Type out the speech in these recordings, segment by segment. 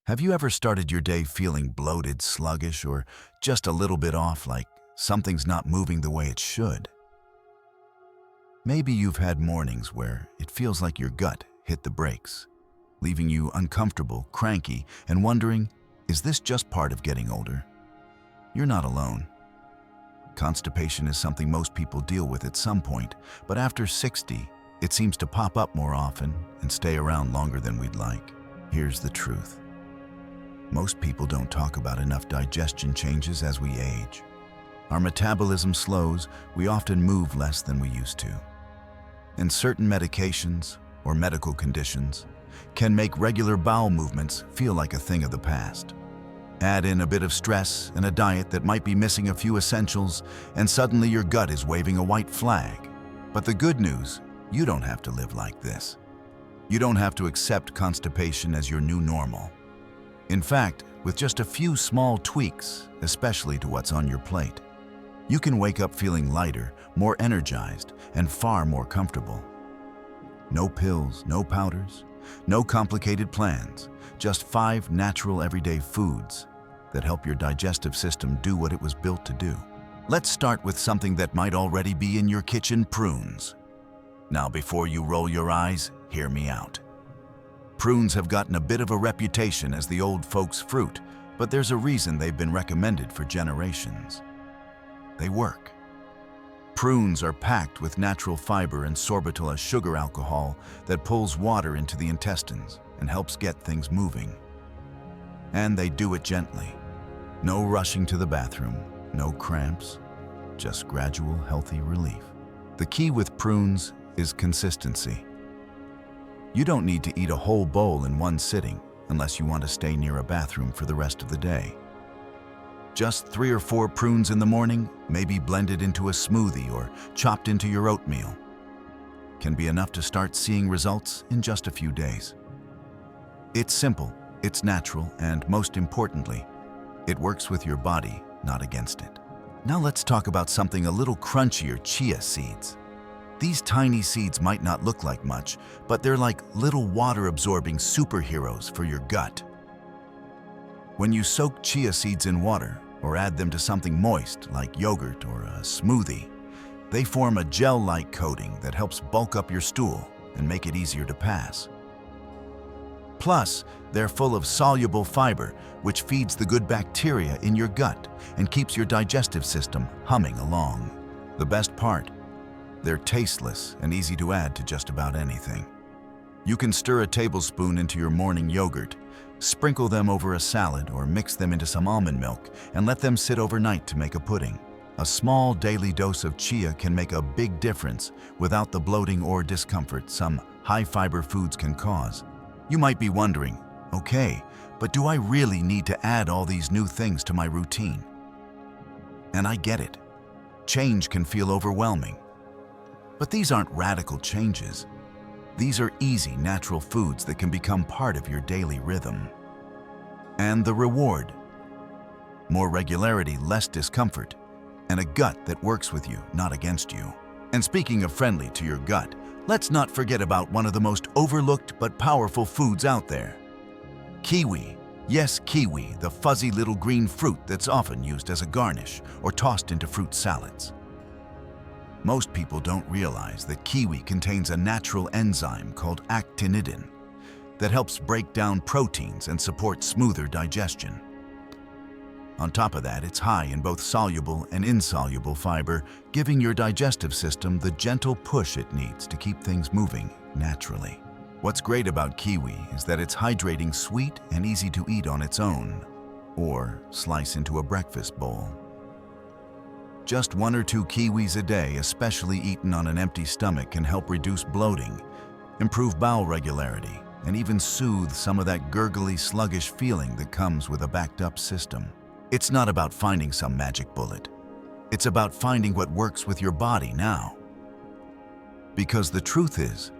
Have you ever started your day feeling bloated, sluggish, or just a little bit off, like something's not moving the way it should? Maybe you've had mornings where it feels like your gut hit the brakes, leaving you uncomfortable, cranky, and wondering, is this just part of getting older? You're not alone. Constipation is something most people deal with at some point, but after 60, it seems to pop up more often and stay around longer than we'd like. Here's the truth. Most people don't talk about enough digestion changes as we age. Our metabolism slows, we often move less than we used to. And certain medications or medical conditions can make regular bowel movements feel like a thing of the past. Add in a bit of stress and a diet that might be missing a few essentials, and suddenly your gut is waving a white flag. But the good news, you don't have to live like this. You don't have to accept constipation as your new normal. In fact, with just a few small tweaks, especially to what's on your plate, you can wake up feeling lighter, more energized, and far more comfortable. No pills, no powders, no complicated plans, just 5 natural everyday foods that help your digestive system do what it was built to do. Let's start with something that might already be in your kitchen: prunes. Now, before you roll your eyes, hear me out. Prunes have gotten a bit of a reputation as the old folks' fruit, but there's a reason they've been recommended for generations. They work. Prunes are packed with natural fiber and sorbitol, a sugar alcohol that pulls water into the intestines and helps get things moving. And they do it gently. No rushing to the bathroom, no cramps, just gradual, healthy relief. The key with prunes is consistency. You don't need to eat a whole bowl in one sitting unless you want to stay near a bathroom for the rest of the day. Just 3 or 4 prunes in the morning, maybe blended into a smoothie or chopped into your oatmeal, can be enough to start seeing results in just a few days. It's simple, it's natural, and most importantly, it works with your body, not against it. Now let's talk about something a little crunchier: chia seeds. These tiny seeds might not look like much, but they're like little water-absorbing superheroes for your gut. When you soak chia seeds in water or add them to something moist like yogurt or a smoothie, they form a gel-like coating that helps bulk up your stool and make it easier to pass. Plus, they're full of soluble fiber, which feeds the good bacteria in your gut and keeps your digestive system humming along. The best part: they're tasteless and easy to add to just about anything. You can stir a tablespoon into your morning yogurt, sprinkle them over a salad, or mix them into some almond milk and let them sit overnight to make a pudding. A small daily dose of chia can make a big difference without the bloating or discomfort some high-fiber foods can cause. You might be wondering, okay, but do I really need to add all these new things to my routine? And I get it. Change can feel overwhelming. But these aren't radical changes. These are easy, natural foods that can become part of your daily rhythm. And the reward: more regularity, less discomfort, and a gut that works with you, not against you. And speaking of friendly to your gut, let's not forget about one of the most overlooked but powerful foods out there: kiwi. Yes, kiwi, the fuzzy little green fruit that's often used as a garnish or tossed into fruit salads. Most people don't realize that kiwi contains a natural enzyme called actinidin that helps break down proteins and support smoother digestion. On top of that, it's high in both soluble and insoluble fiber, giving your digestive system the gentle push it needs to keep things moving naturally. What's great about kiwi is that it's hydrating, sweet, and easy to eat on its own, or slice into a breakfast bowl. Just 1 or 2 kiwis a day, especially eaten on an empty stomach, can help reduce bloating, improve bowel regularity, and even soothe some of that gurgly, sluggish feeling that comes with a backed-up system. It's not about finding some magic bullet. It's about finding what works with your body now. Because the truth is,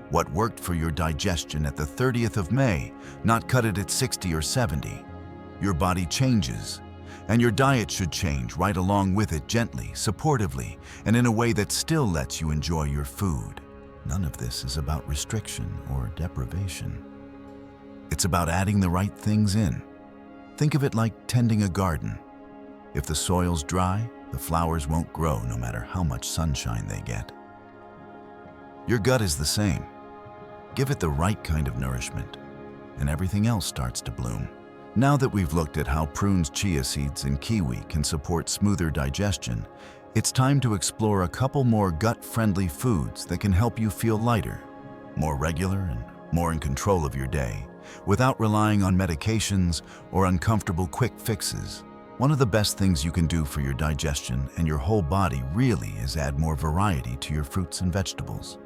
what worked for your digestion at the 30th of May, not cut it at 60 or 70. Your body changes. And your diet should change right along with it, gently, supportively, and in a way that still lets you enjoy your food. None of this is about restriction or deprivation. It's about adding the right things in. Think of it like tending a garden. If the soil's dry, the flowers won't grow no matter how much sunshine they get. Your gut is the same. Give it the right kind of nourishment, and everything else starts to bloom. Now that we've looked at how prunes, chia seeds, and kiwi can support smoother digestion, it's time to explore a couple more gut-friendly foods that can help you feel lighter, more regular, and more in control of your day, without relying on medications or uncomfortable quick fixes. One of the best things you can do for your digestion and your whole body really is add more variety to your fruits and vegetables.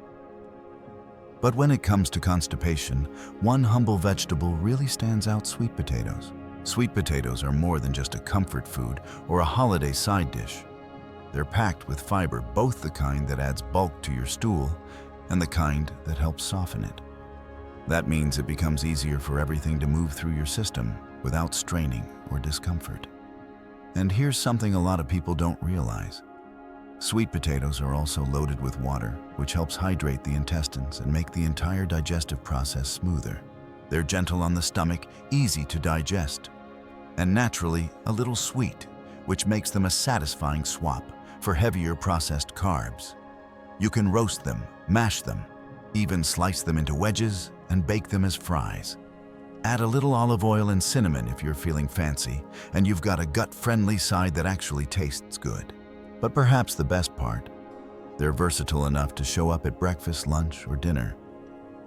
But when it comes to constipation, one humble vegetable really stands out: sweet potatoes. Sweet potatoes are more than just a comfort food or a holiday side dish. They're packed with fiber, both the kind that adds bulk to your stool and the kind that helps soften it. That means it becomes easier for everything to move through your system without straining or discomfort. And here's something a lot of people don't realize. Sweet potatoes are also loaded with water, which helps hydrate the intestines and make the entire digestive process smoother. They're gentle on the stomach, easy to digest, and naturally a little sweet, which makes them a satisfying swap for heavier processed carbs. You can roast them, mash them, even slice them into wedges and bake them as fries. Add a little olive oil and cinnamon if you're feeling fancy, and you've got a gut-friendly side that actually tastes good. But perhaps the best part, they're versatile enough to show up at breakfast, lunch, or dinner.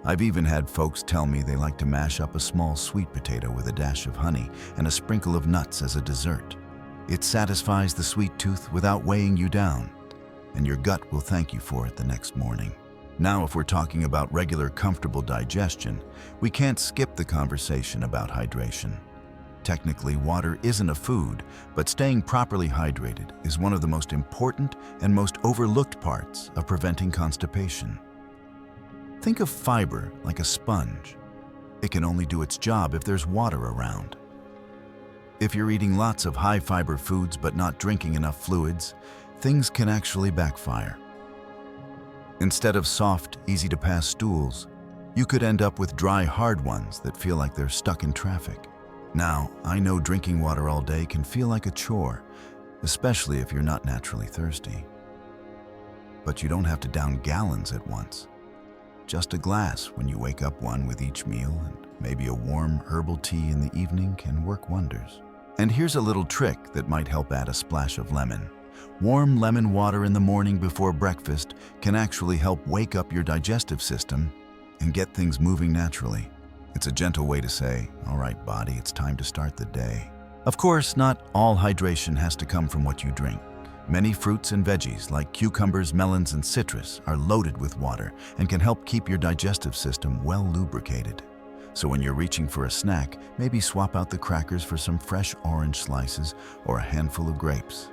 I've even had folks tell me they like to mash up a small sweet potato with a dash of honey and a sprinkle of nuts as a dessert. It satisfies the sweet tooth without weighing you down, and your gut will thank you for it the next morning. Now, if we're talking about regular, comfortable digestion, we can't skip the conversation about hydration. Technically, water isn't a food, but staying properly hydrated is one of the most important and most overlooked parts of preventing constipation. Think of fiber like a sponge. It can only do its job if there's water around. If you're eating lots of high-fiber foods but not drinking enough fluids, things can actually backfire. Instead of soft, easy-to-pass stools, you could end up with dry, hard ones that feel like they're stuck in traffic. Now, I know drinking water all day can feel like a chore, especially if you're not naturally thirsty. But you don't have to down gallons at once. Just a glass when you wake up, one with each meal, and maybe a warm herbal tea in the evening can work wonders. And here's a little trick that might help: add a splash of lemon. Warm lemon water in the morning before breakfast can actually help wake up your digestive system and get things moving naturally. It's a gentle way to say, all right, body, it's time to start the day. Of course, not all hydration has to come from what you drink. Many fruits and veggies like cucumbers, melons, and citrus are loaded with water and can help keep your digestive system well lubricated. So when you're reaching for a snack, maybe swap out the crackers for some fresh orange slices or a handful of grapes.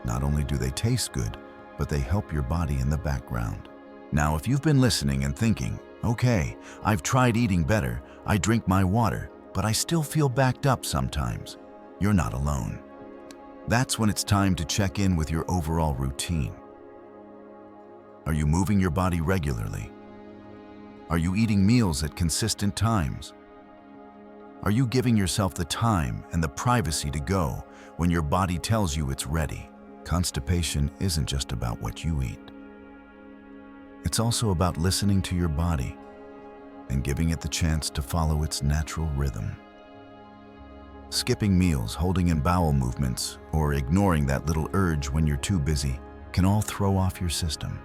Not only do they taste good, but they help your body in the background. Now, if you've been listening and thinking, okay, I've tried eating better, I drink my water, but I still feel backed up sometimes, you're not alone. That's when it's time to check in with your overall routine. Are you moving your body regularly? Are you eating meals at consistent times? Are you giving yourself the time and the privacy to go when your body tells you it's ready? Constipation isn't just about what you eat. It's also about listening to your body and giving it the chance to follow its natural rhythm. Skipping meals, holding in bowel movements, or ignoring that little urge when you're too busy can all throw off your system.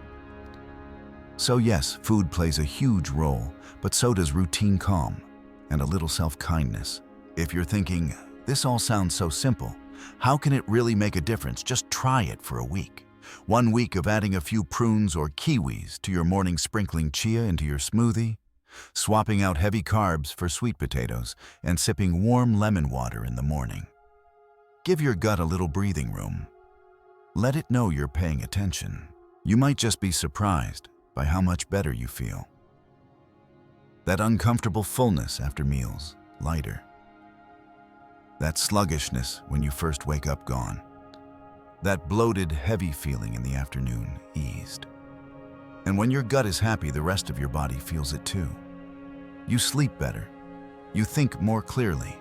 So yes, food plays a huge role, but so does routine calm and a little self-kindness. If you're thinking, this all sounds so simple, how can it really make a difference? Just try it for a week. 1 week of adding a few prunes or kiwis to your morning, sprinkling chia into your smoothie, swapping out heavy carbs for sweet potatoes, and sipping warm lemon water in the morning. Give your gut a little breathing room. Let it know you're paying attention. You might just be surprised by how much better you feel. That uncomfortable fullness after meals, lighter. That sluggishness when you first wake up, gone. That bloated, heavy feeling in the afternoon, eased. And when your gut is happy, the rest of your body feels it too. You sleep better. You think more clearly.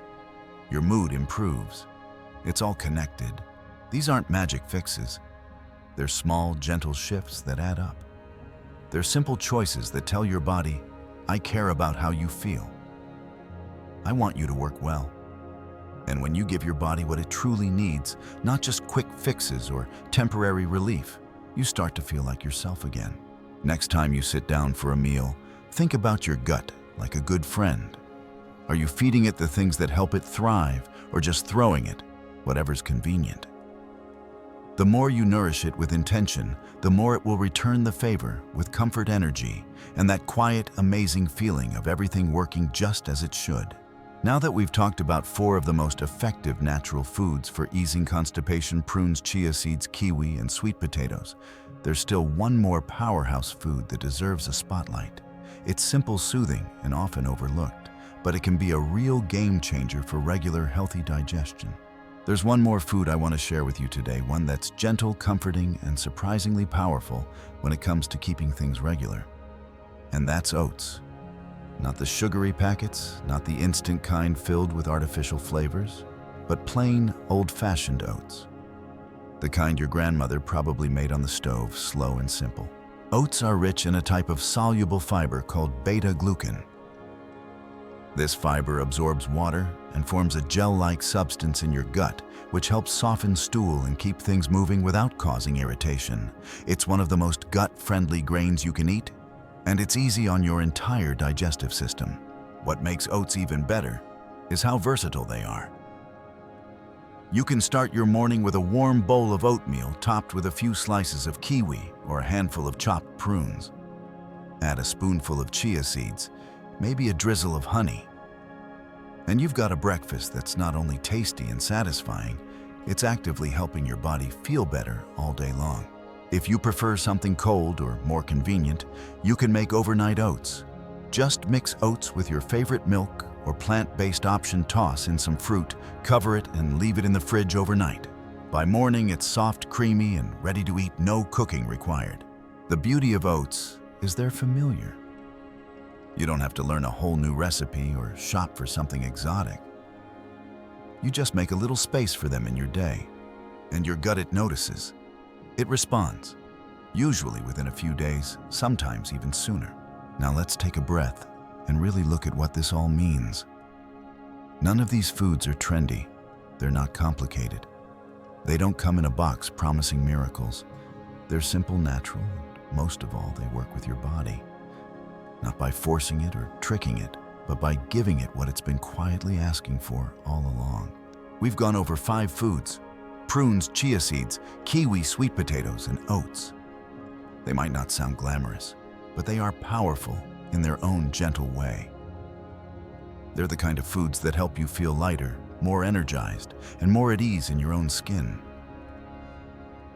Your mood improves. It's all connected. These aren't magic fixes. They're small, gentle shifts that add up. They're simple choices that tell your body, I care about how you feel. I want you to work well. And when you give your body what it truly needs, not just quick fixes or temporary relief, you start to feel like yourself again. Next time you sit down for a meal, think about your gut like a good friend. Are you feeding it the things that help it thrive, or just throwing it whatever's convenient? The more you nourish it with intention, the more it will return the favor with comfort, energy, and that quiet, amazing feeling of everything working just as it should. Now that we've talked about 4 of the most effective natural foods for easing constipation: prunes, chia seeds, kiwi, and sweet potatoes, there's still one more powerhouse food that deserves a spotlight. It's simple, soothing, and often overlooked, but it can be a real game changer for regular, healthy digestion. There's one more food I want to share with you today, one that's gentle, comforting, and surprisingly powerful when it comes to keeping things regular. And that's oats. Not the sugary packets, not the instant kind filled with artificial flavors, but plain, old-fashioned oats. The kind your grandmother probably made on the stove, slow and simple. Oats are rich in a type of soluble fiber called beta-glucan. This fiber absorbs water and forms a gel-like substance in your gut, which helps soften stool and keep things moving without causing irritation. It's one of the most gut-friendly grains you can eat, and it's easy on your entire digestive system. What makes oats even better is how versatile they are. You can start your morning with a warm bowl of oatmeal topped with a few slices of kiwi or a handful of chopped prunes. Add a spoonful of chia seeds, maybe a drizzle of honey. And you've got a breakfast that's not only tasty and satisfying, it's actively helping your body feel better all day long. If you prefer something cold or more convenient, you can make overnight oats. Just mix oats with your favorite milk or plant-based option, toss in some fruit, cover it, and leave it in the fridge overnight. By morning, it's soft, creamy, and ready to eat, no cooking required. The beauty of oats is they're familiar. You don't have to learn a whole new recipe or shop for something exotic. You just make a little space for them in your day, and your gut, it notices. It responds, usually within a few days, sometimes even sooner. Now let's take a breath and really look at what this all means. None of these foods are trendy. They're not complicated. They don't come in a box promising miracles. They're simple, natural, and most of all, they work with your body. Not by forcing it or tricking it, but by giving it what it's been quietly asking for all along. We've gone over 5 foods: prunes, chia seeds, kiwi, sweet potatoes, and oats. They might not sound glamorous, but they are powerful in their own gentle way. They're the kind of foods that help you feel lighter, more energized, and more at ease in your own skin.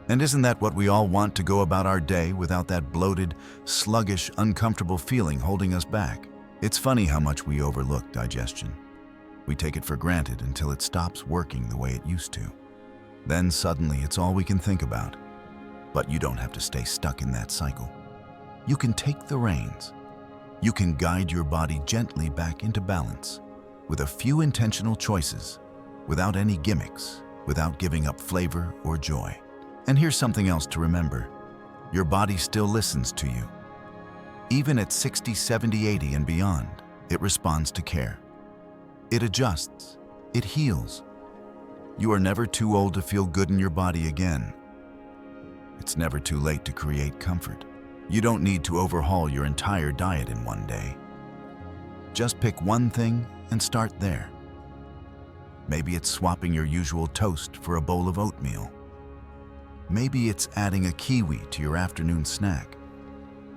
And isn't that what we all want, to go about our day without that bloated, sluggish, uncomfortable feeling holding us back? It's funny how much we overlook digestion. We take it for granted until it stops working the way it used to. Then suddenly it's all we can think about. But you don't have to stay stuck in that cycle. You can take the reins. You can guide your body gently back into balance with a few intentional choices, without any gimmicks, without giving up flavor or joy. And here's something else to remember. Your body still listens to you. Even at 60, 70, 80 and beyond, it responds to care. It adjusts. It heals. You are never too old to feel good in your body again. It's never too late to create comfort. You don't need to overhaul your entire diet in one day. Just pick one thing and start there. Maybe it's swapping your usual toast for a bowl of oatmeal. Maybe it's adding a kiwi to your afternoon snack.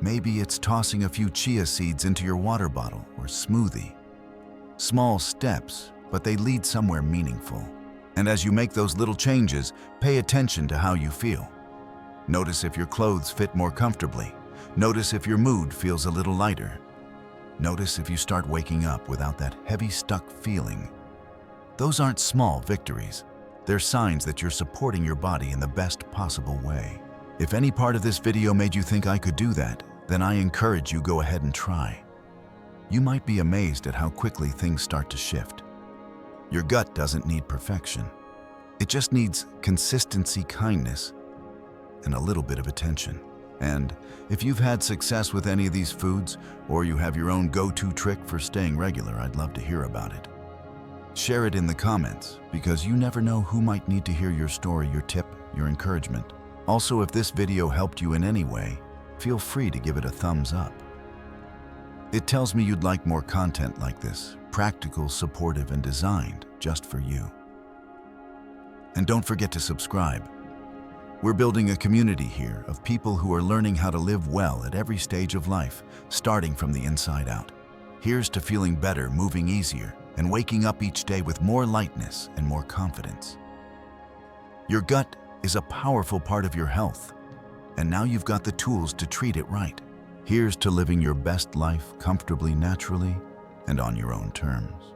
Maybe it's tossing a few chia seeds into your water bottle or smoothie. Small steps, but they lead somewhere meaningful. And as you make those little changes, pay attention to how you feel. Notice if your clothes fit more comfortably. Notice if your mood feels a little lighter. Notice if you start waking up without that heavy, stuck feeling. Those aren't small victories. They're signs that you're supporting your body in the best possible way. If any part of this video made you think I could do that, then I encourage you, go ahead and try. you might be amazed at how quickly things start to shift. Your gut doesn't need perfection. It just needs consistency, kindness, and a little bit of attention. And if you've had success with any of these foods, or you have your own go-to trick for staying regular, I'd love to hear about it. Share it in the comments, because you never know who might need to hear your story, your tip, your encouragement. Also, if this video helped you in any way, feel free to give it a thumbs up. It tells me you'd like more content like this, practical, supportive, and designed just for you. And don't forget to subscribe. We're building a community here of people who are learning how to live well at every stage of life, starting from the inside out. Here's to feeling better, moving easier, and waking up each day with more lightness and more confidence. Your gut is a powerful part of your health, and now you've got the tools to treat it right. Here's to living your best life comfortably, naturally, and on your own terms.